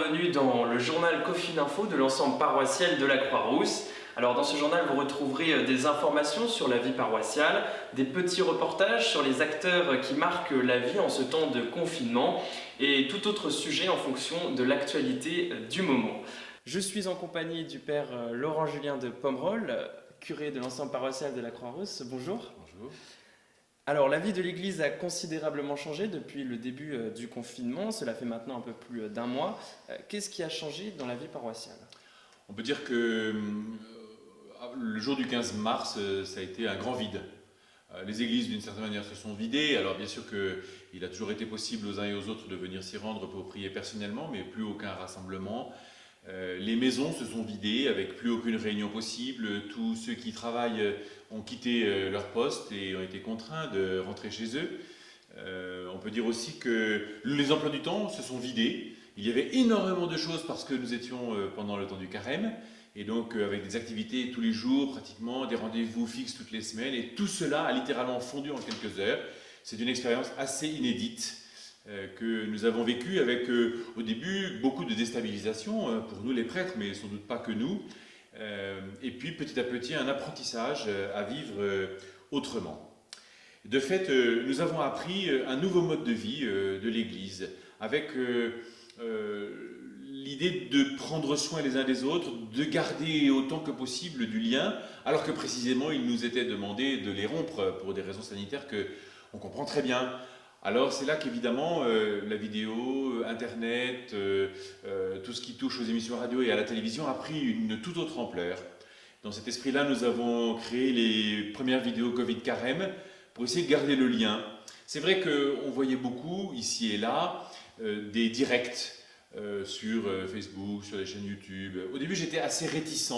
bienvenue dans le journal Coffin Info de l'ensemble paroissial de la Croix-Rousse. Alors dans ce journal, vous retrouverez des informations sur la vie paroissiale, des petits reportages sur les acteurs qui marquent la vie en ce temps de confinement et tout autre sujet en fonction de l'actualité du moment. Je suis en compagnie du père Laurent Julien de Pomerol, curé de l'ensemble paroissial de la Croix-Rousse. Bonjour. Bonjour. Alors, la vie de l'Église a considérablement changé depuis le début du confinement. Cela fait maintenant un peu plus d'un mois. Qu'est-ce qui a changé dans la vie paroissiale? On peut dire que le jour du 15 mars, ça a été un grand vide. Les églises, d'une certaine manière, se sont vidées. Alors, bien sûr qu'il a toujours été possible aux uns et aux autres de venir s'y rendre pour prier personnellement, mais plus aucun rassemblement. Les maisons se sont vidées avec plus aucune réunion possible. Tous ceux qui travaillent ont quitté leur poste et ont été contraints de rentrer chez eux. On peut dire aussi que les emplois du temps se sont vidés. Il y avait énormément de choses parce que nous étions pendant le temps du carême et donc avec des activités tous les jours pratiquement, des rendez-vous fixes toutes les semaines, et tout cela a littéralement fondu en quelques heures. C'est une expérience assez inédite que nous avons vécu avec au début beaucoup de déstabilisation pour nous les prêtres, mais sans doute pas que nous, et puis petit à petit un apprentissage à vivre autrement. De fait, nous avons appris un nouveau mode de vie de l'Église, avec l'idée de prendre soin les uns des autres, de garder autant que possible du lien, alors que précisément il nous était demandé de les rompre pour des raisons sanitaires que on comprend très bien. Alors c'est là qu'évidemment la vidéo, Internet, tout ce qui touche aux émissions radio et à la télévision a pris une toute autre ampleur. Dans cet esprit-là, nous avons créé les premières vidéos Covid Carême pour essayer de garder le lien. C'est vrai qu'on voyait beaucoup, ici et là, des directs sur Facebook, sur les chaînes YouTube. Au début, j'étais assez réticent,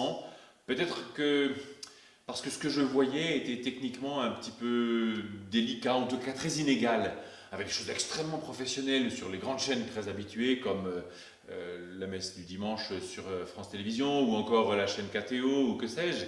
peut-être que parce que ce que je voyais était techniquement un petit peu délicat, en tout cas très inégal, avec des choses extrêmement professionnelles sur les grandes chaînes très habituées, comme la messe du dimanche sur France Télévisions, ou encore la chaîne KTO, ou que sais-je.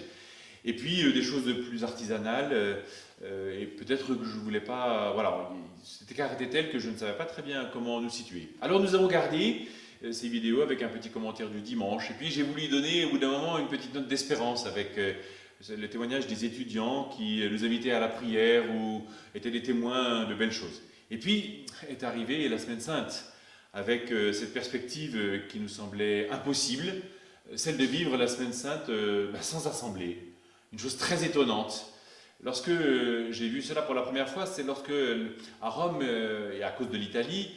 Et puis des choses de plus artisanales, et peut-être que je ne voulais pas... Voilà, cet écart était tel que je ne savais pas très bien comment nous situer. Alors nous avons gardé ces vidéos avec un petit commentaire du dimanche, et puis j'ai voulu donner au bout d'un moment une petite note d'espérance avec le témoignage des étudiants qui nous invitaient à la prière ou étaient des témoins de belles choses. Et puis est arrivée la Semaine Sainte, avec cette perspective qui nous semblait impossible, celle de vivre la Semaine Sainte sans assemblée. Une chose très étonnante. Lorsque j'ai vu cela pour la première fois, c'est lorsque à Rome, et à cause de l'Italie,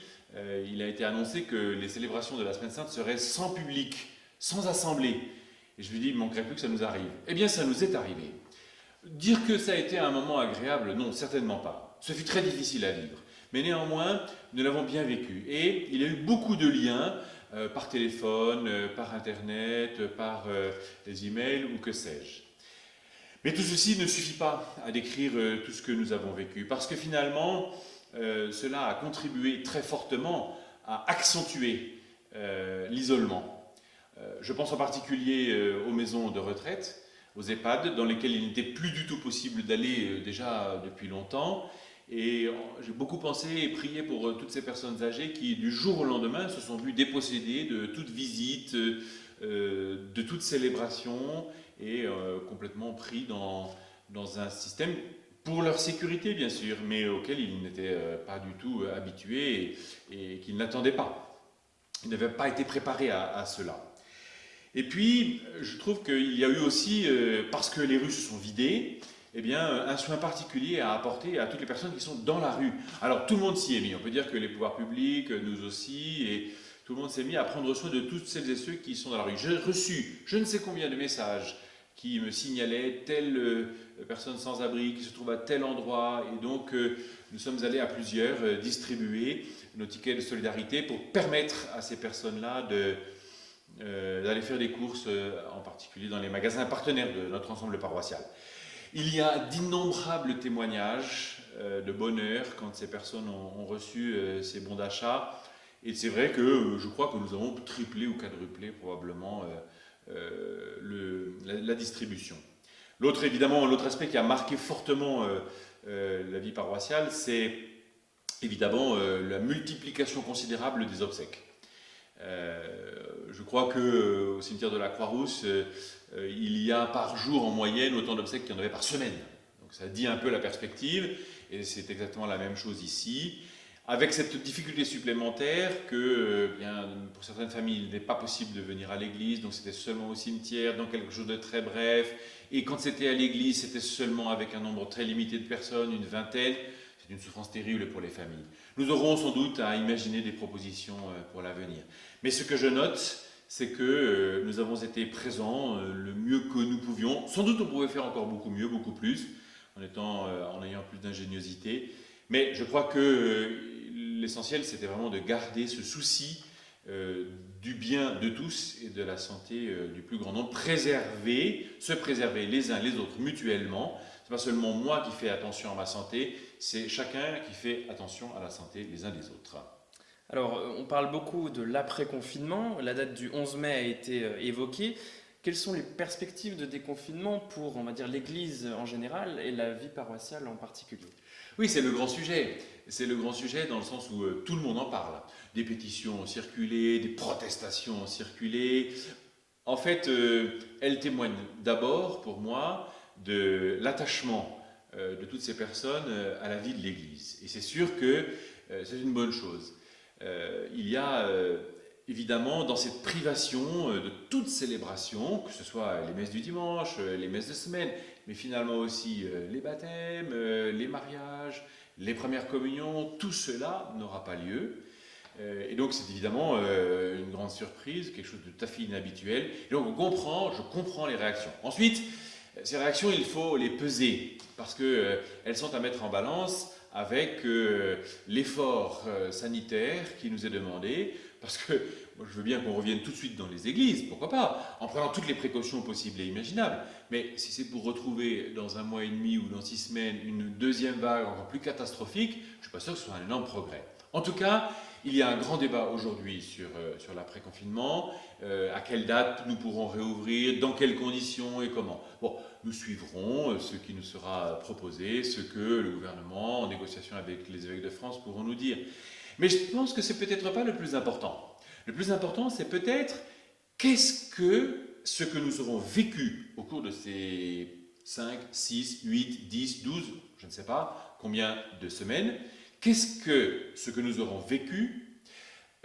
il a été annoncé que les célébrations de la Semaine Sainte seraient sans public, sans assemblée. Et je lui dis, il ne manquerait plus que ça nous arrive. Eh bien, ça nous est arrivé. Dire que ça a été un moment agréable, non, certainement pas. Ce fut très difficile à vivre. Mais néanmoins, nous l'avons bien vécu. Et il y a eu beaucoup de liens, par téléphone, par Internet, par les emails ou que sais-je. Mais tout ceci ne suffit pas à décrire tout ce que nous avons vécu, parce que finalement, cela a contribué très fortement à accentuer l'isolement. Je pense en particulier aux maisons de retraite, aux EHPAD, dans lesquelles il n'était plus du tout possible d'aller déjà depuis longtemps. Et j'ai beaucoup pensé et prié pour toutes ces personnes âgées qui, du jour au lendemain, se sont vues dépossédées de toute visite, de toute célébration, et complètement pris dans un système pour leur sécurité, bien sûr, mais auquel ils n'étaient pas du tout habitués et qu'ils n'attendaient pas. Ils n'avaient pas été préparés à cela. Et puis, je trouve qu'il y a eu aussi, parce que les rues se sont vidées, eh bien, un soin particulier à apporter à toutes les personnes qui sont dans la rue. Alors, tout le monde s'y est mis. On peut dire que les pouvoirs publics, nous aussi, et tout le monde s'est mis à prendre soin de toutes celles et ceux qui sont dans la rue. J'ai reçu je ne sais combien de messages qui me signalaient telle personne sans abri qui se trouve à tel endroit. Et donc, nous sommes allés à plusieurs distribuer nos tickets de solidarité pour permettre à ces personnes-là d'aller faire des courses, en particulier dans les magasins partenaires de notre ensemble paroissial. Il y a d'innombrables témoignages de bonheur quand ces personnes ont reçu ces bons d'achat. Et c'est vrai que je crois que nous avons triplé ou quadruplé probablement la distribution. L'autre aspect qui a marqué fortement la vie paroissiale, c'est évidemment la multiplication considérable des obsèques. Je crois qu'au cimetière de la Croix-Rousse, il y a par jour en moyenne autant d'obsèques qu'il y en avait par semaine. Donc ça dit un peu la perspective, et c'est exactement la même chose ici, avec cette difficulté supplémentaire que bien, pour certaines familles, il n'est pas possible de venir à l'église, donc c'était seulement au cimetière, dans quelque chose de très bref, et quand c'était à l'église, c'était seulement avec un nombre très limité de personnes, une vingtaine. C'est une souffrance terrible pour les familles. Nous aurons sans doute à imaginer des propositions pour l'avenir. Mais ce que je note, c'est que nous avons été présents le mieux que nous pouvions. Sans doute on pouvait faire encore beaucoup mieux, beaucoup plus, en ayant plus d'ingéniosité. Mais je crois que l'essentiel, c'était vraiment de garder ce souci du bien de tous et de la santé du plus grand nombre. Se préserver les uns les autres mutuellement. Ce n'est pas seulement moi qui fais attention à ma santé, c'est chacun qui fait attention à la santé les uns des autres. Alors, on parle beaucoup de l'après-confinement. La date du 11 mai a été évoquée. Quelles sont les perspectives de déconfinement pour, on va dire, l'Église en général et la vie paroissiale en particulier? Oui, c'est le grand sujet. C'est le grand sujet dans le sens où tout le monde en parle. Des pétitions ont circulé, des protestations ont circulé. En fait, elles témoignent d'abord, pour moi, de l'attachement de toutes ces personnes à la vie de l'Église. Et c'est sûr que c'est une bonne chose. Il y a évidemment dans cette privation de toute célébration, que ce soit les messes du dimanche, les messes de semaine, mais finalement aussi les baptêmes, les mariages, les premières communions, tout cela n'aura pas lieu. Et donc c'est évidemment une grande surprise, quelque chose de tout à fait inhabituel. Et donc je comprends les réactions. Ensuite, ces réactions, il faut les peser, parce qu'elles sont à mettre en balance avec l'effort sanitaire qui nous est demandé, parce que moi je veux bien qu'on revienne tout de suite dans les églises, pourquoi pas, en prenant toutes les précautions possibles et imaginables, mais si c'est pour retrouver dans un mois et demi ou dans 6 semaines une deuxième vague encore plus catastrophique, je ne suis pas sûr que ce soit un énorme progrès. En tout cas, il y a un grand débat aujourd'hui sur l'après-confinement, à quelle date nous pourrons réouvrir, dans quelles conditions et comment. Bon, nous suivrons ce qui nous sera proposé, ce que le gouvernement, en négociation avec les évêques de France, pourront nous dire. Mais je pense que c'est peut-être pas le plus important. Le plus important, c'est peut-être qu'est-ce que ce que nous aurons vécu au cours de ces 5, 6, 8, 10, 12, je ne sais pas combien de semaines, qu'est-ce que ce que nous aurons vécu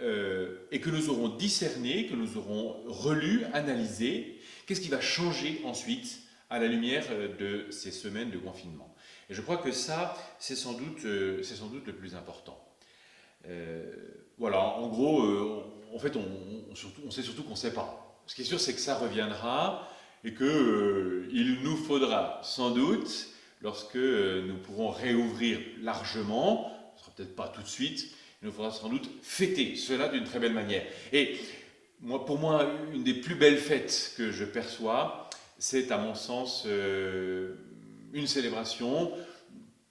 et que nous aurons discerné, que nous aurons relu, analysé, qu'est-ce qui va changer ensuite à la lumière de ces semaines de confinement. Et je crois que ça, c'est sans doute le plus important. Voilà, en gros, en fait, on sait surtout qu'on ne sait pas. Ce qui est sûr, c'est que ça reviendra et qu'il nous faudra sans doute, lorsque nous pourrons réouvrir largement, ce ne sera peut-être pas tout de suite, il nous faudra sans doute fêter cela d'une très belle manière. Et pour moi, une des plus belles fêtes que je perçois, c'est à mon sens une célébration,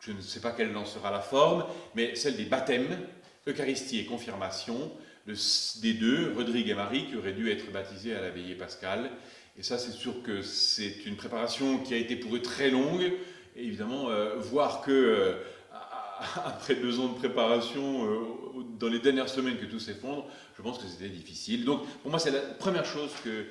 je ne sais pas quelle en sera la forme, mais celle des baptêmes, Eucharistie et confirmation, des deux, Rodrigue et Marie, qui auraient dû être baptisés à la veillée pascale. Et ça, c'est sûr que c'est une préparation qui a été pour eux très longue. Et évidemment, voir que après 2 ans de préparation, dans les dernières semaines que tout s'effondre, je pense que c'était difficile. Donc, pour moi, c'est la première chose que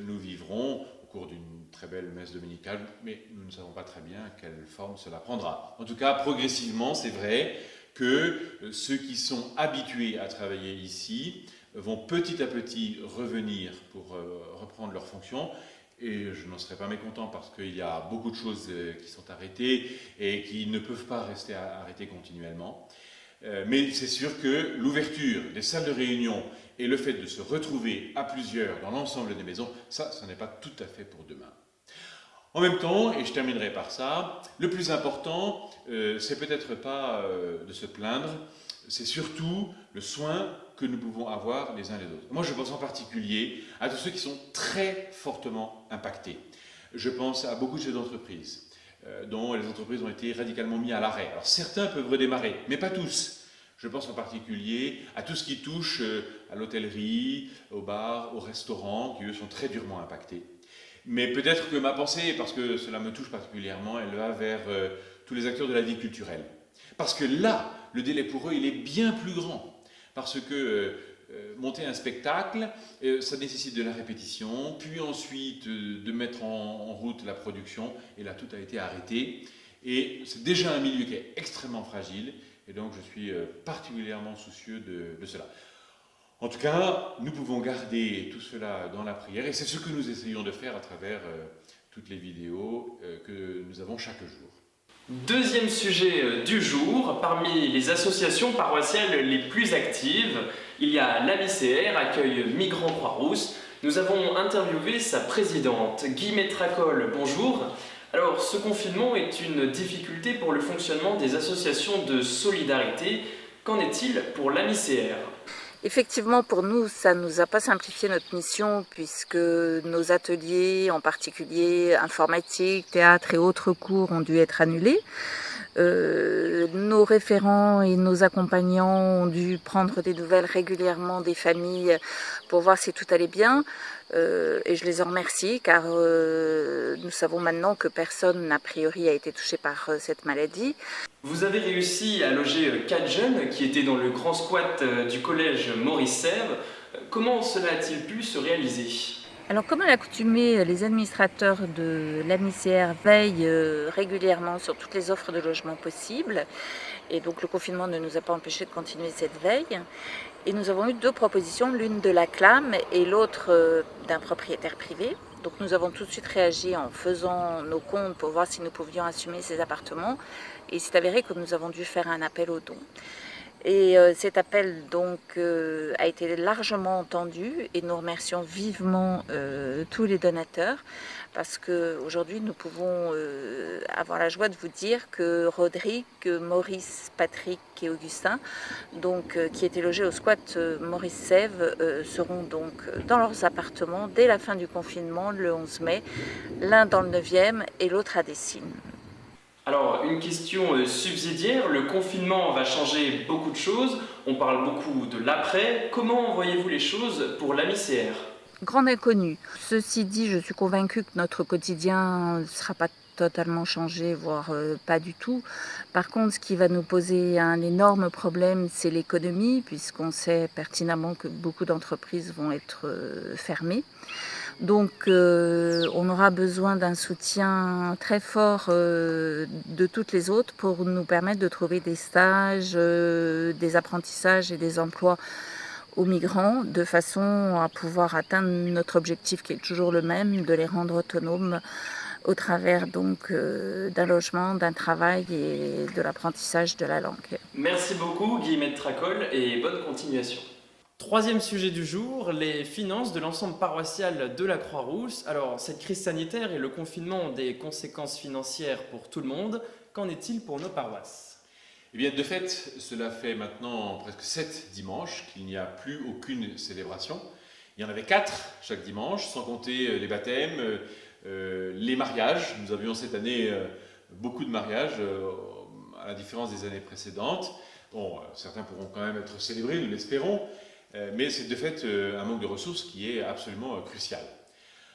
nous vivrons au cours d'une très belle messe dominicale, mais nous ne savons pas très bien quelle forme cela prendra. En tout cas, progressivement, c'est vrai que ceux qui sont habitués à travailler ici vont petit à petit revenir pour reprendre leurs fonctions. Et je n'en serais pas mécontent parce qu'il y a beaucoup de choses qui sont arrêtées et qui ne peuvent pas rester arrêtées continuellement. Mais c'est sûr que l'ouverture des salles de réunion et le fait de se retrouver à plusieurs dans l'ensemble des maisons, ça n'est pas tout à fait pour demain. En même temps, et je terminerai par ça, le plus important, c'est peut-être pas de se plaindre, c'est surtout le soin que nous pouvons avoir les uns les autres. Moi, je pense en particulier à tous ceux qui sont très fortement impactés. Je pense à beaucoup de chefs d'entreprise, dont les entreprises ont été radicalement mis à l'arrêt. Alors certains peuvent redémarrer, mais pas tous. Je pense en particulier à tout ce qui touche à l'hôtellerie, aux bars, aux restaurants, qui eux sont très durement impactés. Mais peut-être que ma pensée, parce que cela me touche particulièrement, elle va vers tous les acteurs de la vie culturelle. Parce que là, le délai pour eux, il est bien plus grand. Parce que monter un spectacle, ça nécessite de la répétition, puis ensuite de mettre en route la production, et là tout a été arrêté. Et c'est déjà un milieu qui est extrêmement fragile, et donc je suis particulièrement soucieux de cela. En tout cas, nous pouvons garder tout cela dans la prière, et c'est ce que nous essayons de faire à travers toutes les vidéos que nous avons chaque jour. Deuxième sujet du jour, parmi les associations paroissiales les plus actives, il y a l'AMICR, Accueil Migrants Croix-Rousse. Nous avons interviewé sa présidente, Guillemette Tracol. Bonjour. Alors, ce confinement est une difficulté pour le fonctionnement des associations de solidarité. Qu'en est-il pour l'AMICR ? Effectivement, pour nous, ça ne nous a pas simplifié notre mission puisque nos ateliers, en particulier informatique, théâtre et autres cours, ont dû être annulés. Nos référents et nos accompagnants ont dû prendre des nouvelles régulièrement des familles pour voir si tout allait bien. Et je les en remercie car nous savons maintenant que personne a priori a été touché par cette maladie. Vous avez réussi à loger 4 jeunes qui étaient dans le grand squat du collège Maurice Sèvres. Comment cela a-t-il pu se réaliser ? Alors, comme à l'accoutumée, les administrateurs de l'AMICR veillent régulièrement sur toutes les offres de logement possibles. Et donc, le confinement ne nous a pas empêché de continuer cette veille. Et nous avons eu 2 propositions, l'une de la CLAM et l'autre d'un propriétaire privé. Donc, nous avons tout de suite réagi en faisant nos comptes pour voir si nous pouvions assumer ces appartements. Et il s'est avéré que nous avons dû faire un appel aux dons. Et cet appel donc a été largement entendu et nous remercions vivement tous les donateurs parce qu'aujourd'hui nous pouvons avoir la joie de vous dire que Rodrigue, Maurice, Patrick et Augustin, donc, qui étaient logés au squat Maurice Sèvres, seront donc dans leurs appartements dès la fin du confinement le 11 mai, l'un dans le 9e et l'autre à Dessines. Alors, une question subsidiaire, le confinement va changer beaucoup de choses, on parle beaucoup de l'après. Comment voyez-vous les choses pour l'AMICR ? Grande inconnue. Ceci dit, je suis convaincue que notre quotidien ne sera pas totalement changé, voire pas du tout. Par contre, ce qui va nous poser un énorme problème, c'est l'économie, puisqu'on sait pertinemment que beaucoup d'entreprises vont être fermées. Donc on aura besoin d'un soutien très fort de toutes les autres pour nous permettre de trouver des stages, des apprentissages et des emplois aux migrants de façon à pouvoir atteindre notre objectif qui est toujours le même, de les rendre autonomes au travers donc d'un logement, d'un travail et de l'apprentissage de la langue. Merci beaucoup Guillemette Tracol et bonne continuation. Troisième sujet du jour, les finances de l'ensemble paroissial de la Croix-Rousse. Alors, cette crise sanitaire et le confinement ont des conséquences financières pour tout le monde. Qu'en est-il pour nos paroisses ? Eh bien, de fait, cela fait maintenant presque 7 dimanches qu'il n'y a plus aucune célébration. Il y en avait 4 chaque dimanche, sans compter les baptêmes, les mariages. Nous avions cette année beaucoup de mariages, à la différence des années précédentes. Bon, certains pourront quand même être célébrés, nous l'espérons. Mais c'est de fait un manque de ressources qui est absolument crucial.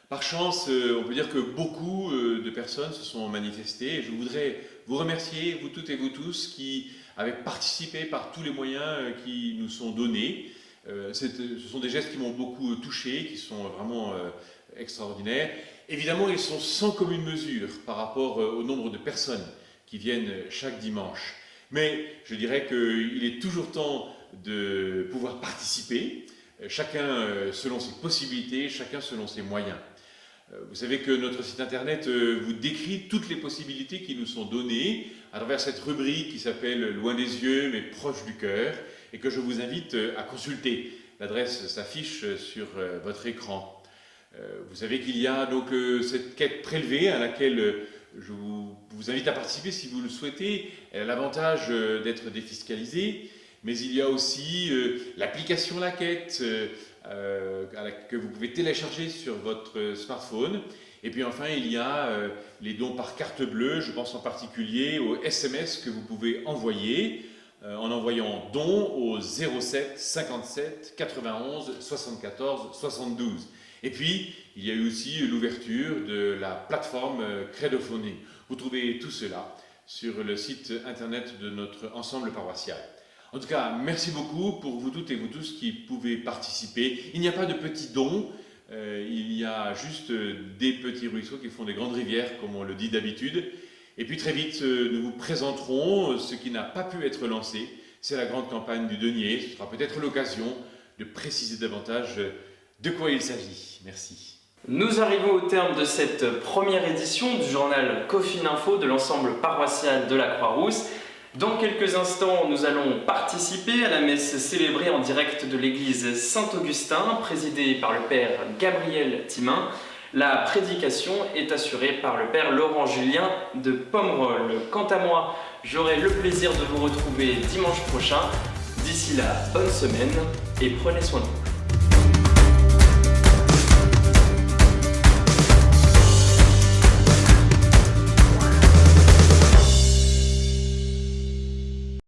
Par chance, on peut dire que beaucoup de personnes se sont manifestées et je voudrais vous remercier, vous toutes et vous tous, qui avez participé par tous les moyens qui nous sont donnés. Ce sont des gestes qui m'ont beaucoup touché, qui sont vraiment extraordinaires. Évidemment, ils sont sans commune mesure par rapport au nombre de personnes qui viennent chaque dimanche. Mais je dirais qu'il est toujours temps de pouvoir participer, chacun selon ses possibilités, chacun selon ses moyens. Vous savez que notre site internet vous décrit toutes les possibilités qui nous sont données à travers cette rubrique qui s'appelle « Loin des yeux mais proche du cœur » et que je vous invite à consulter. L'adresse s'affiche sur votre écran. Vous savez qu'il y a donc cette quête prélevée à laquelle je vous invite à participer si vous le souhaitez. Elle a l'avantage d'être défiscalisée. Mais il y a aussi l'application La Quête que vous pouvez télécharger sur votre smartphone. Et puis enfin, il y a les dons par carte bleue. Je pense en particulier aux SMS que vous pouvez envoyer en envoyant don au 07 57 91 74 72. Et puis, il y a eu aussi l'ouverture de la plateforme Credophonie. Vous trouvez tout cela sur le site internet de notre ensemble paroissial. En tout cas, merci beaucoup pour vous toutes et vous tous qui pouvez participer. Il n'y a pas de petits dons, il y a juste des petits ruisseaux qui font des grandes rivières, comme on le dit d'habitude. Et puis très vite, nous vous présenterons ce qui n'a pas pu être lancé. C'est la grande campagne du denier. Ce sera peut-être l'occasion de préciser davantage de quoi il s'agit. Merci. Nous arrivons au terme de cette première édition du journal Coffin Info de l'ensemble paroissial de la Croix-Rousse. Dans quelques instants, nous allons participer à la messe célébrée en direct de l'église Saint-Augustin, présidée par le père Gabriel Timin. La prédication est assurée par le père Laurent Julien de Pomerol. Quant à moi, j'aurai le plaisir de vous retrouver dimanche prochain. D'ici là, bonne semaine et prenez soin de vous.